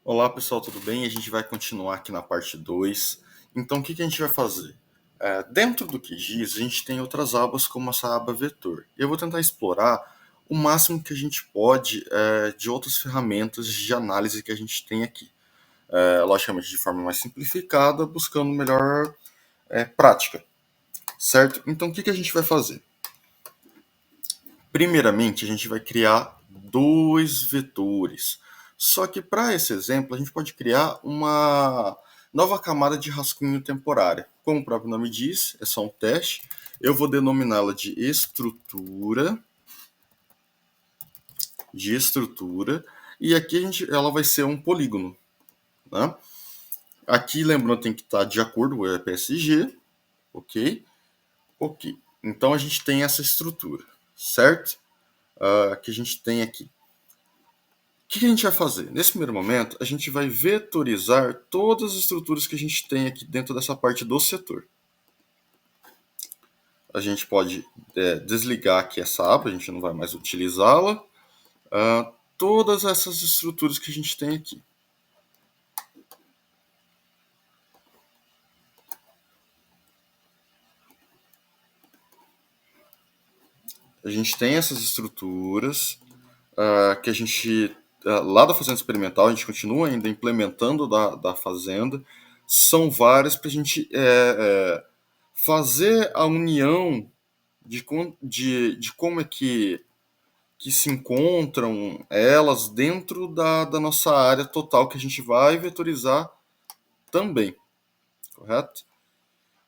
Olá pessoal, tudo bem? A gente vai continuar aqui na parte 2. Então, o que a gente vai fazer? Dentro do QGIS, a gente tem outras abas, como essa aba vetor. Eu vou tentar explorar o máximo que a gente pode de outras ferramentas de análise que a gente tem aqui. Logicamente, de forma mais simplificada, buscando melhor prática, certo? Então, o que a gente vai fazer? Primeiramente, a gente vai criar dois vetores. Só que para esse exemplo, a gente pode criar uma nova camada de rascunho temporária. Como o próprio nome diz, é só um teste. Eu vou denominá-la de estrutura, e aqui ela vai ser um polígono, né? Aqui, lembrando, tem que estar de acordo com o EPSG, ok? Ok. Então a gente tem essa estrutura, certo? Que a gente tem aqui. O que a gente vai fazer? Nesse primeiro momento, a gente vai vetorizar todas as estruturas que a gente tem aqui dentro dessa parte do setor. A gente pode desligar aqui essa aba, a gente não vai mais utilizá-la. Todas essas estruturas que a gente tem aqui. A gente tem essas estruturas que a gente, lá da fazenda experimental, a gente continua ainda implementando da fazenda. São várias para a gente fazer a união de como é que se encontram elas dentro da nossa área total que a gente vai vetorizar também, correto?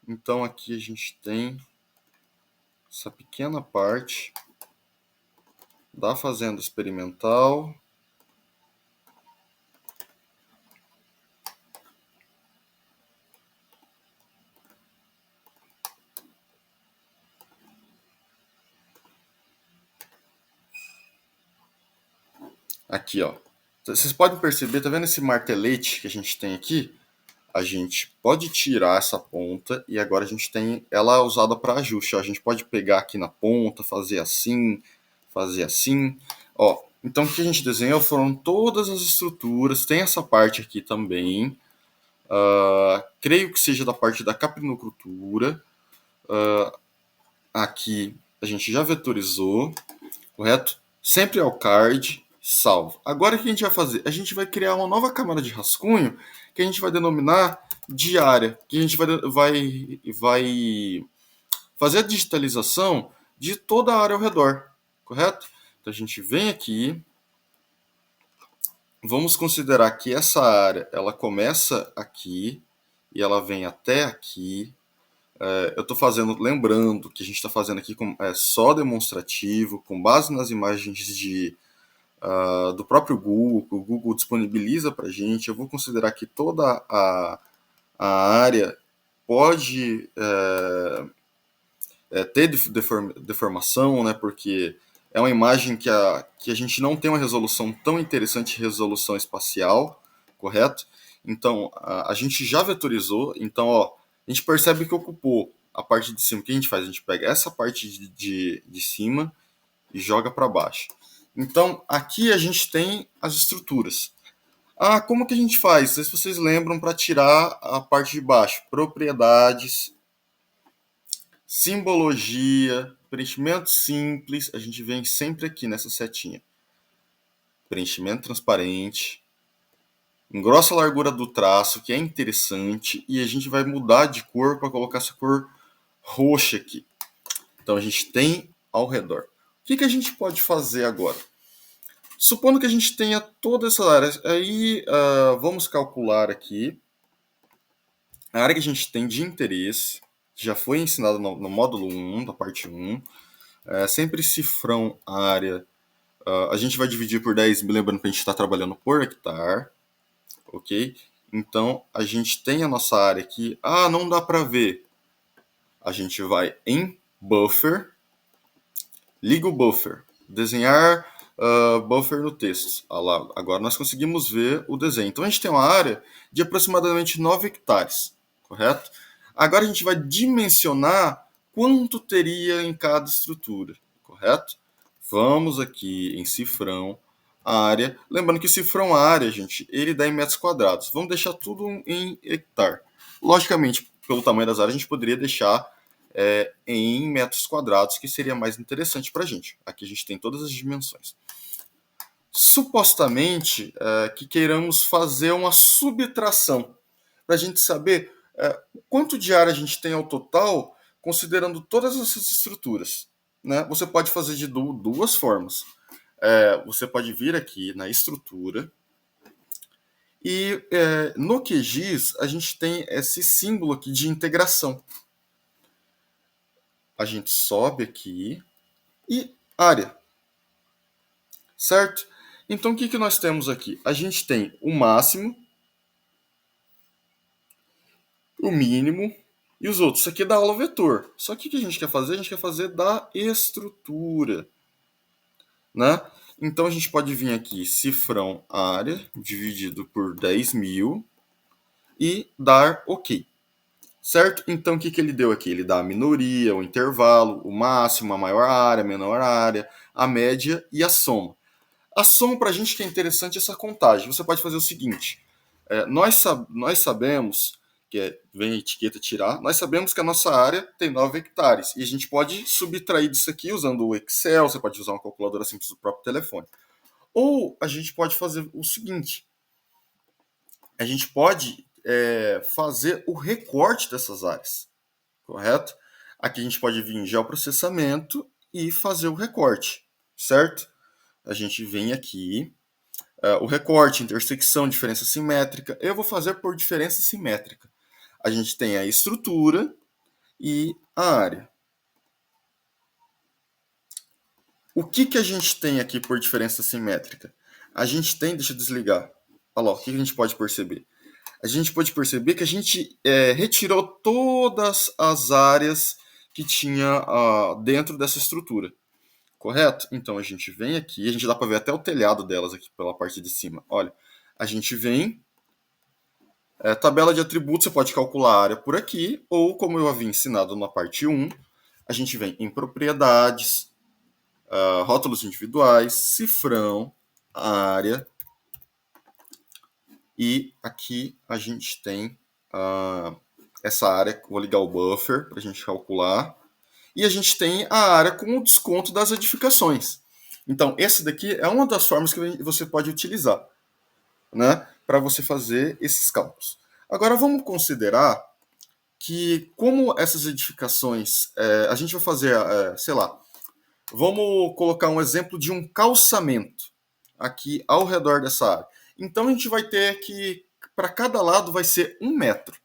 Então aqui a gente tem essa pequena parte da fazenda experimental. Aqui, ó. Vocês podem perceber, tá vendo esse martelete que a gente tem aqui? A gente pode tirar essa ponta e agora a gente tem ela usada para ajuste. Ó. A gente pode pegar aqui na ponta, fazer assim, fazer assim. Ó, então o que a gente desenhou foram todas as estruturas. Tem essa parte aqui também. Creio que seja da parte da caprinocultura. Aqui a gente já vetorizou, correto? Sempre ao card, salvo. Agora o que a gente vai fazer? A gente vai criar uma nova camada de rascunho que a gente vai denominar de área, que a gente vai fazer a digitalização de toda a área ao redor, correto? Então a gente vem aqui, vamos considerar que essa área ela começa aqui e ela vem até aqui. Eu estou fazendo, lembrando que a gente está fazendo aqui só demonstrativo, com base nas imagens do próprio Google, que o Google disponibiliza para a gente. Eu vou considerar que toda a área pode ter deformação, né, porque é uma imagem que a gente não tem uma resolução tão interessante, resolução espacial, correto? Então, a gente já vetorizou, então, ó, a gente percebe que ocupou a parte de cima. O que a gente faz? A gente pega essa parte de cima e joga para baixo. Então, aqui a gente tem as estruturas. Como que a gente faz? Não sei se vocês lembram para tirar a parte de baixo. Propriedades, simbologia, preenchimento simples. A gente vem sempre aqui nessa setinha. Preenchimento transparente. Engrossa a largura do traço, que é interessante. E a gente vai mudar de cor para colocar essa cor roxa aqui. Então, a gente tem ao redor. O que a gente pode fazer agora? Supondo que a gente tenha toda essa área, aí vamos calcular aqui a área que a gente tem de interesse, que já foi ensinada no módulo 1, da parte 1, sempre cifrão área, a gente vai dividir por 10, lembrando que a gente está trabalhando por hectare, ok? Então, a gente tem a nossa área aqui, não dá para ver, a gente vai em buffer, liga o buffer, desenhar buffer no texto. Lá, agora nós conseguimos ver o desenho. Então a gente tem uma área de aproximadamente 9 hectares, correto? Agora a gente vai dimensionar quanto teria em cada estrutura, correto? Vamos aqui em cifrão, a área. Lembrando que o cifrão área, gente, ele dá em metros quadrados. Vamos deixar tudo em hectare. Logicamente, pelo tamanho das áreas, a gente poderia deixar em metros quadrados, que seria mais interessante para a gente. Aqui a gente tem todas as dimensões. Supostamente, que queiramos fazer uma subtração, para a gente saber quanto de área a gente tem ao total, considerando todas essas estruturas. Né? Você pode fazer de duas formas. Você pode vir aqui na estrutura e no QGIS a gente tem esse símbolo aqui de integração. A gente sobe aqui e área, certo? Então o que nós temos aqui? A gente tem o máximo, o mínimo e os outros. Isso aqui é da aula vetor. Só que o que a gente quer fazer? A gente quer fazer da estrutura. Né? Então a gente pode vir aqui, cifrão área, dividido por 10.000 e dar OK. Certo? Então o que ele deu aqui? Ele dá a minoria, o intervalo, o máximo, a maior área, a menor área, a média e a soma. A soma para a gente que é interessante essa contagem. Você pode fazer o seguinte, nós sabemos, vem a etiqueta tirar, nós sabemos que a nossa área tem 9 hectares. E a gente pode subtrair disso aqui usando o Excel, você pode usar uma calculadora simples do próprio telefone. Ou a gente pode fazer o seguinte, a gente pode fazer o recorte dessas áreas, correto? Aqui a gente pode vir em geoprocessamento e fazer o recorte, certo? A gente vem aqui, o recorte, intersecção, diferença simétrica. Eu vou fazer por diferença simétrica. A gente tem a estrutura e a área. O que a gente tem aqui por diferença simétrica? A gente tem, deixa eu desligar. Olha lá, o que a gente pode perceber? A gente pode perceber que a gente retirou todas as áreas que tinha dentro dessa estrutura. Correto? Então a gente vem aqui, a gente dá para ver até o telhado delas aqui pela parte de cima. Olha, a gente vem, tabela de atributos, você pode calcular a área por aqui, ou como eu havia ensinado na parte 1, a gente vem em propriedades, rótulos individuais, cifrão, área, e aqui a gente tem essa área, vou ligar o buffer para a gente calcular, e a gente tem a área com o desconto das edificações. Então, esse daqui é uma das formas que você pode utilizar, né, para você fazer esses cálculos. Agora, vamos considerar que, como essas edificações, a gente vai fazer, sei lá, vamos colocar um exemplo de um calçamento aqui ao redor dessa área. Então, a gente vai ter que, para cada lado, vai ser 1 metro,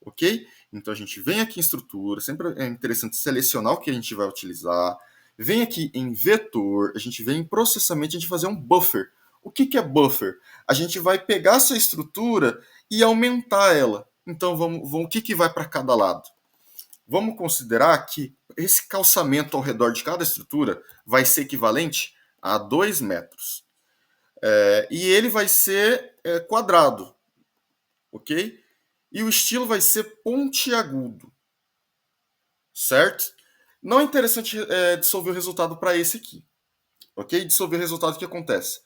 ok? Então a gente vem aqui em estrutura, sempre é interessante selecionar o que a gente vai utilizar. Vem aqui em vetor, a gente vem em processamento, a gente vai fazer um buffer. O que é buffer? A gente vai pegar essa estrutura e aumentar ela. Então o que vai para cada lado? Vamos considerar que esse calçamento ao redor de cada estrutura vai ser equivalente a 2 metros. E ele vai ser quadrado, ok? E o estilo vai ser pontiagudo, certo? Não é interessante dissolver o resultado para esse aqui, ok? Dissolver o resultado, o que acontece?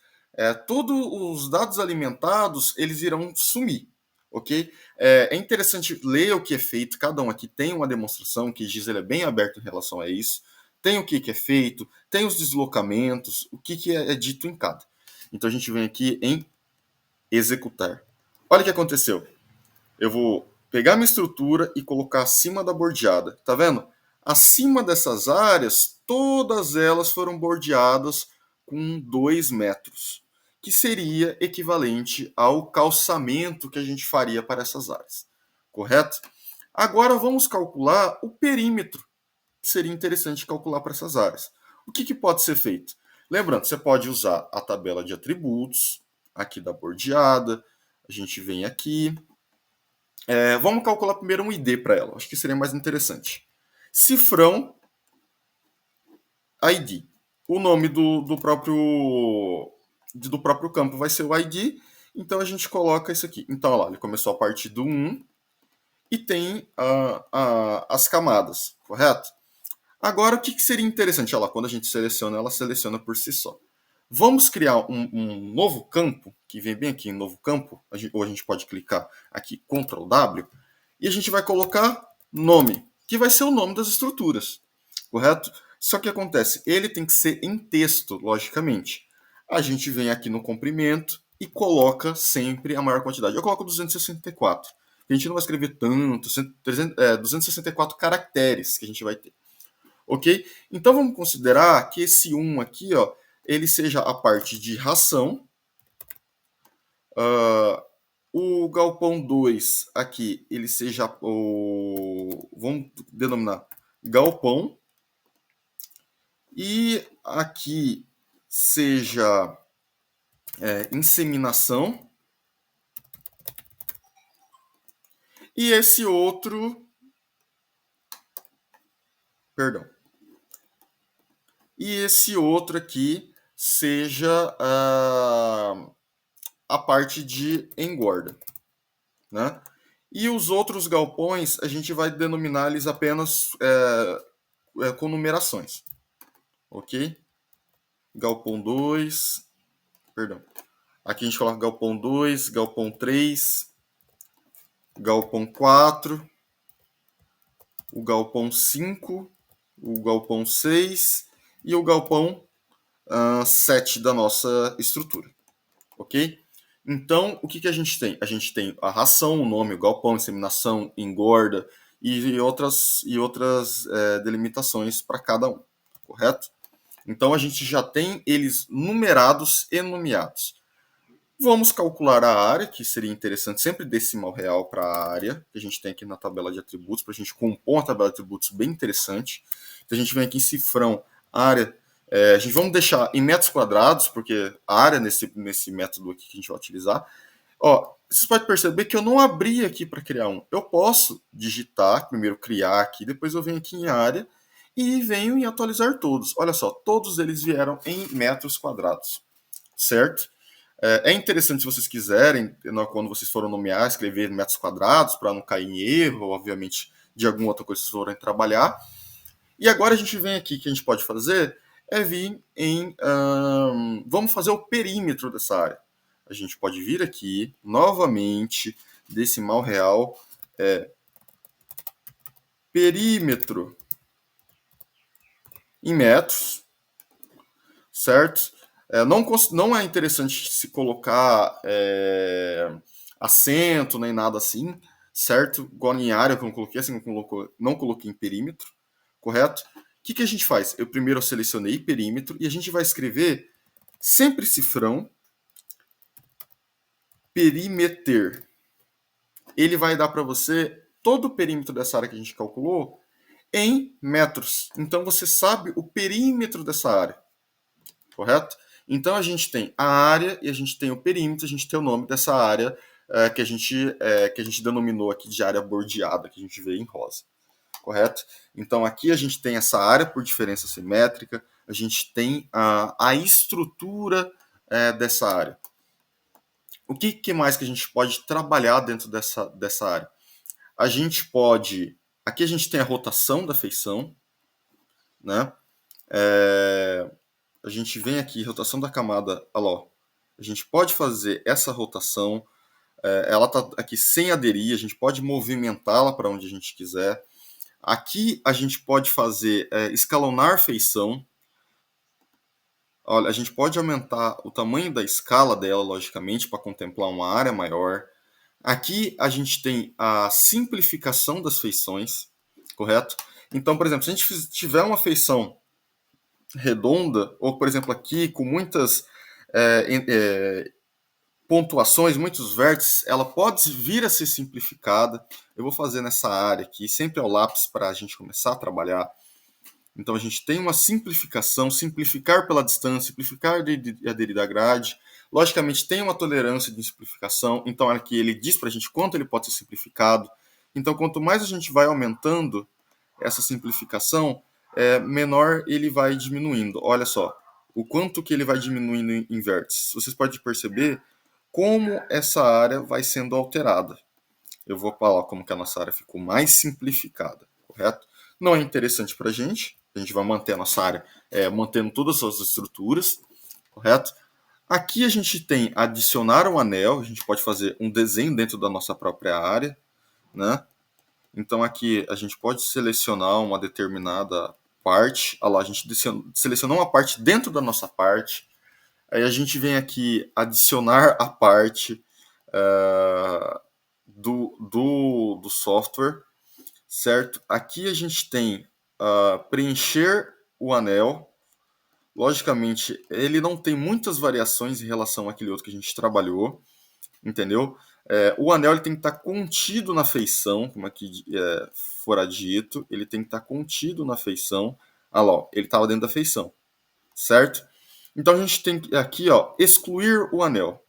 Todos os dados alimentados, eles irão sumir, ok? É interessante ler o que é feito, cada um aqui tem uma demonstração, que diz ele é bem aberto em relação a isso, tem o que é feito, tem os deslocamentos, o que é dito em cada. Então a gente vem aqui em executar. Olha o que aconteceu. Eu vou pegar minha estrutura e colocar acima da bordeada. Tá vendo? Acima dessas áreas, todas elas foram bordeadas com 2 metros, que seria equivalente ao calçamento que a gente faria para essas áreas. Correto? Agora vamos calcular o perímetro, que seria interessante calcular para essas áreas. O que pode ser feito? Lembrando, você pode usar a tabela de atributos, aqui da bordeada. A gente vem aqui, vamos calcular primeiro um ID para ela. Acho que seria mais interessante. Cifrão ID. O nome do próprio campo vai ser o ID. Então a gente coloca isso aqui. Então, olha lá, ele começou a partir do 1 e tem as camadas, correto? Agora, o que seria interessante? Olha lá, quando a gente seleciona, ela seleciona por si só. Vamos criar um novo campo, que vem bem aqui em novo campo, ou a gente pode clicar aqui, Ctrl W, e a gente vai colocar nome, que vai ser o nome das estruturas, correto? Só que acontece, ele tem que ser em texto, logicamente. A gente vem aqui no comprimento e coloca sempre a maior quantidade. Eu coloco 264. A gente não vai escrever tanto, 264 caracteres que a gente vai ter. Ok? Então vamos considerar que esse 1 aqui, ó, ele seja a parte de ração. O galpão 2 aqui, ele seja o... Vamos denominar galpão. E aqui seja inseminação. E esse outro... Perdão. E esse outro aqui seja a parte de engorda, né? E os outros galpões, a gente vai denominar eles apenas com numerações, ok? Galpão 2, perdão. Aqui a gente coloca galpão 2, galpão 3, galpão 4, o galpão 5, o galpão 6 e o galpão 7 da nossa estrutura, ok? Então, o que a gente tem? A gente tem a ração, o nome, o galpão, inseminação, engorda e outras delimitações para cada um, correto? Então, a gente já tem eles numerados e nomeados. Vamos calcular a área, que seria interessante sempre decimal real para a área, que a gente tem aqui na tabela de atributos, para a gente compor uma tabela de atributos bem interessante. Então, a gente vem aqui em cifrão, área, a gente vamos deixar em metros quadrados, porque a área nesse método aqui que a gente vai utilizar. Ó, vocês podem perceber que eu não abri aqui para criar um. Eu posso digitar, primeiro criar aqui, depois eu venho aqui em área e venho em atualizar todos. Olha só, todos eles vieram em metros quadrados, certo? É interessante, se vocês quiserem, quando vocês forem nomear, escrever metros quadrados, para não cair em erro, obviamente, de alguma outra coisa que vocês forem trabalhar. E agora a gente vem aqui, que a gente pode fazer, é vir em... vamos fazer o perímetro dessa área. A gente pode vir aqui, novamente, decimal real, perímetro em metros, certo? Não é interessante se colocar acento nem nada assim, certo? Igual em área que eu não coloquei, assim, não coloquei em perímetro, correto? O que a gente faz? Eu primeiro selecionei perímetro e a gente vai escrever sempre cifrão perimeter. Ele vai dar para você todo o perímetro dessa área que a gente calculou em metros. Então você sabe o perímetro dessa área, correto? Então a gente tem a área e a gente tem o perímetro, a gente tem o nome dessa área que a gente denominou aqui de área bordeada, que a gente vê em rosa, correto? Então aqui a gente tem essa área por diferença simétrica, a gente tem a estrutura dessa área. O que mais que a gente pode trabalhar dentro dessa área? A gente pode... Aqui a gente tem a rotação da feição, né? A gente vem aqui, rotação da camada, olha lá, a gente pode fazer essa rotação, ela está aqui sem aderir, a gente pode movimentá-la para onde a gente quiser. Aqui a gente pode fazer escalonar feição. Olha, a gente pode aumentar o tamanho da escala dela, logicamente, para contemplar uma área maior. Aqui a gente tem a simplificação das feições, correto? Então, por exemplo, se a gente tiver uma feição redonda, ou por exemplo aqui com muitas pontuações, muitos vértices, ela pode vir a ser simplificada. Eu vou fazer nessa área aqui, sempre ao lápis para a gente começar a trabalhar. Então a gente tem uma simplificação, simplificar pela distância, simplificar a aderir da grade. Logicamente tem uma tolerância de simplificação, então aqui ele diz para a gente quanto ele pode ser simplificado. Então quanto mais a gente vai aumentando essa simplificação, menor ele vai diminuindo. Olha só, o quanto que ele vai diminuindo em vértices. Vocês podem perceber como essa área vai sendo alterada. Eu vou falar como que a nossa área ficou mais simplificada, correto? Não é interessante para a gente vai manter a nossa área mantendo todas as suas estruturas, correto? Aqui a gente tem adicionar um anel, a gente pode fazer um desenho dentro da nossa própria área, né? Então aqui a gente pode selecionar uma determinada parte, olha lá, a gente selecionou uma parte dentro da nossa parte, aí a gente vem aqui adicionar a parte do software, certo? Aqui a gente tem preencher o anel. Logicamente, ele não tem muitas variações em relação àquele outro que a gente trabalhou, entendeu? O anel ele tem que estar contido na feição, como aqui fora dito, ele tem que estar contido na feição. Olha lá, ó, ele estava dentro da feição, certo? Então a gente tem aqui, ó, excluir o anel.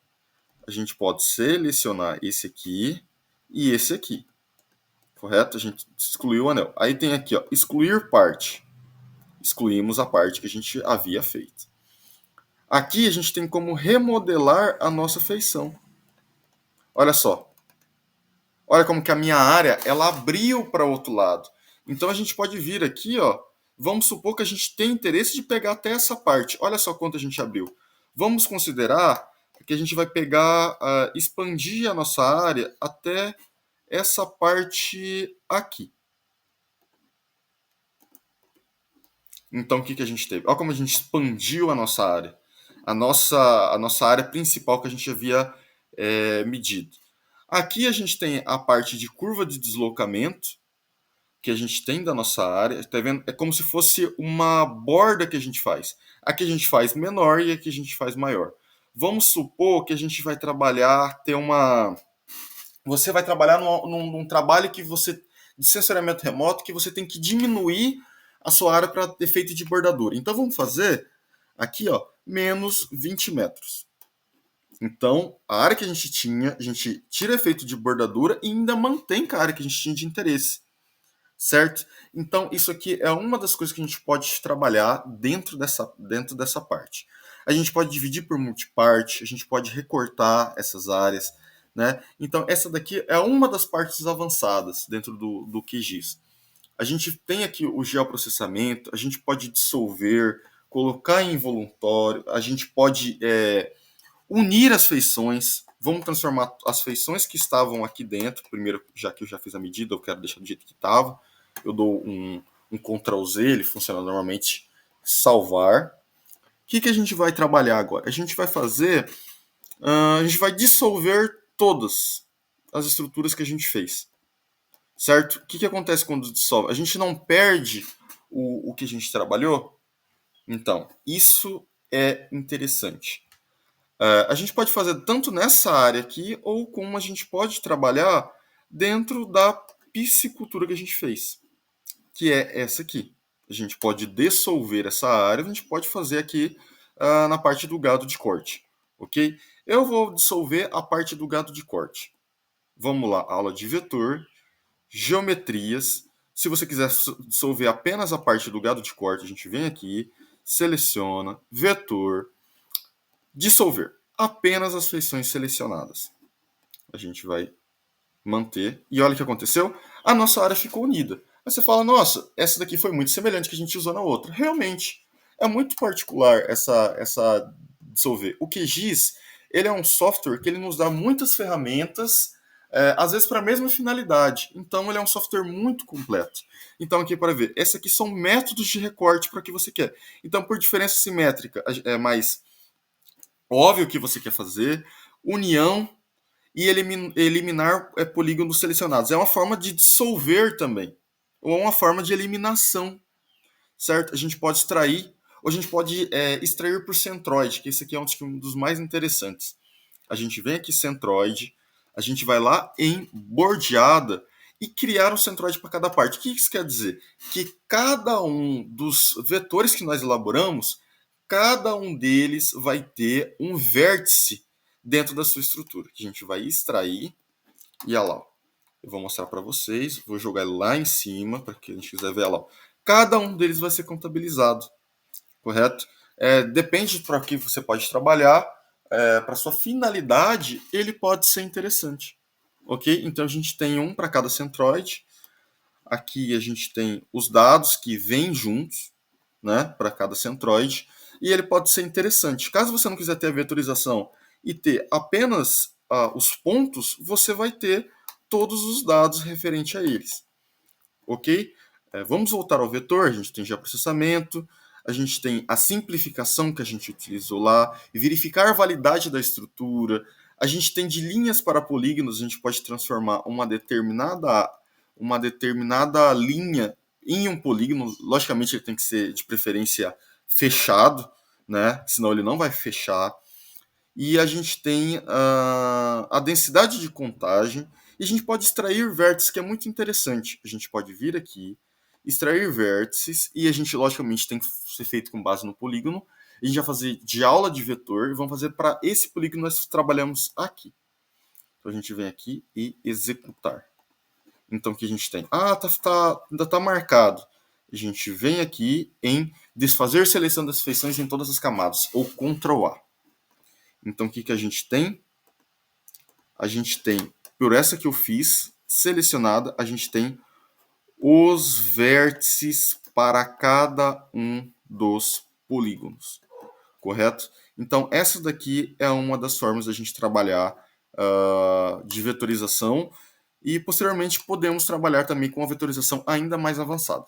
A gente pode selecionar esse aqui e esse aqui, correto? A gente excluiu o anel. Aí tem aqui, ó, excluir parte. Excluímos a parte que a gente havia feito. Aqui a gente tem como remodelar a nossa feição. Olha só. Olha como que a minha área ela abriu para o outro lado. Então a gente pode vir aqui, ó. Vamos supor que a gente tem interesse de pegar até essa parte. Olha só quanto a gente abriu. Vamos considerar que a gente vai pegar, expandir a nossa área até essa parte aqui. Então o que a gente teve? Olha como a gente expandiu a nossa área. A nossa área principal que a gente havia medido. Aqui a gente tem a parte de curva de deslocamento que a gente tem da nossa área. Tá vendo? É como se fosse uma borda que a gente faz. Aqui a gente faz menor e aqui a gente faz maior. Vamos supor que a gente vai trabalhar, você vai trabalhar num trabalho que você de sensoriamento remoto que você tem que diminuir a sua área para efeito de bordadura. Então vamos fazer aqui, ó, menos 20 metros. Então, a área que a gente tira efeito de bordadura e ainda mantém com a área que a gente tinha de interesse, certo? Então, isso aqui é uma das coisas que a gente pode trabalhar dentro dessa parte. A gente pode dividir por multiparte, a gente pode recortar essas áreas, né? Então, essa daqui é uma das partes avançadas dentro do QGIS. A gente tem aqui o geoprocessamento, a gente pode dissolver, colocar em involuntório, a gente pode unir as feições. Vamos transformar as feições que estavam aqui dentro. Primeiro, já que eu já fiz a medida, eu quero deixar do jeito que estava. Eu dou um Ctrl Z, ele funciona normalmente. Salvar. O que a gente vai trabalhar agora? A gente vai fazer. A gente vai dissolver todas as estruturas que a gente fez. Certo? O que acontece quando dissolve? A gente não perde o que a gente trabalhou? Então, isso é interessante. A gente pode fazer tanto nessa área aqui, ou como a gente pode trabalhar dentro da piscicultura que a gente fez, que é essa aqui. A gente pode dissolver essa área, a gente pode fazer aqui na parte do gado de corte, ok? Eu vou dissolver a parte do gado de corte. Vamos lá, aula de vetor, geometrias. Se você quiser dissolver apenas a parte do gado de corte, a gente vem aqui, seleciona, vetor, dissolver apenas as feições selecionadas. A gente vai manter. E olha o que aconteceu. A nossa área ficou unida. Aí você fala, nossa, essa daqui foi muito semelhante que a gente usou na outra. Realmente, é muito particular essa dissolver. O QGIS, ele é um software que ele nos dá muitas ferramentas, às vezes para a mesma finalidade. Então, ele é um software muito completo. Então, aqui para ver, esses aqui são métodos de recorte para o que você quer. Então, por diferença simétrica, é mais óbvio o que você quer fazer, união e eliminar polígonos selecionados. É uma forma de dissolver também, ou uma forma de eliminação, certo? A gente pode extrair, ou a gente pode extrair por centroide, que esse aqui é um dos mais interessantes. A gente vem aqui centroide, a gente vai lá em bordeada e criar um centroide para cada parte. O que isso quer dizer? Que cada um dos vetores que nós elaboramos, cada um deles vai ter um vértice dentro da sua estrutura, que a gente vai extrair e olha lá. Eu vou mostrar para vocês, vou jogar ele lá em cima para que a gente quiser ver lá. Cada um deles vai ser contabilizado, correto? Depende para que você pode trabalhar, para sua finalidade, ele pode ser interessante, ok? Então a gente tem um para cada centroide. Aqui a gente tem os dados que vêm juntos, né, para cada centroide. e ele pode ser interessante. Caso você não quiser ter a vetorização e ter apenas os pontos, você vai ter todos os dados referentes a eles. Ok? Vamos voltar ao vetor. A gente tem já processamento, a gente tem a simplificação que a gente utilizou lá, e verificar a validade da estrutura. A gente tem de linhas para polígonos, a gente pode transformar uma determinada linha em um polígono. Logicamente, ele tem que ser de preferência fechado, né? Senão ele não vai fechar. E a gente tem a densidade de contagem, e a gente pode extrair vértices, que é muito interessante. A gente pode vir aqui, extrair vértices, e a gente, logicamente, tem que ser feito com base no polígono. A gente vai fazer de aula de vetor, e vamos fazer para esse polígono que nós trabalhamos aqui. Então a gente vem aqui e executar. Então o que a gente tem? Ainda está marcado. A gente vem aqui em desfazer seleção das feições em todas as camadas, ou Ctrl A. Então o que a gente tem? A gente tem, por essa que eu fiz, selecionada, a gente tem os vértices para cada um dos polígonos, correto? Então essa daqui é uma das formas da gente trabalhar de vetorização, e posteriormente podemos trabalhar também com a vetorização ainda mais avançada.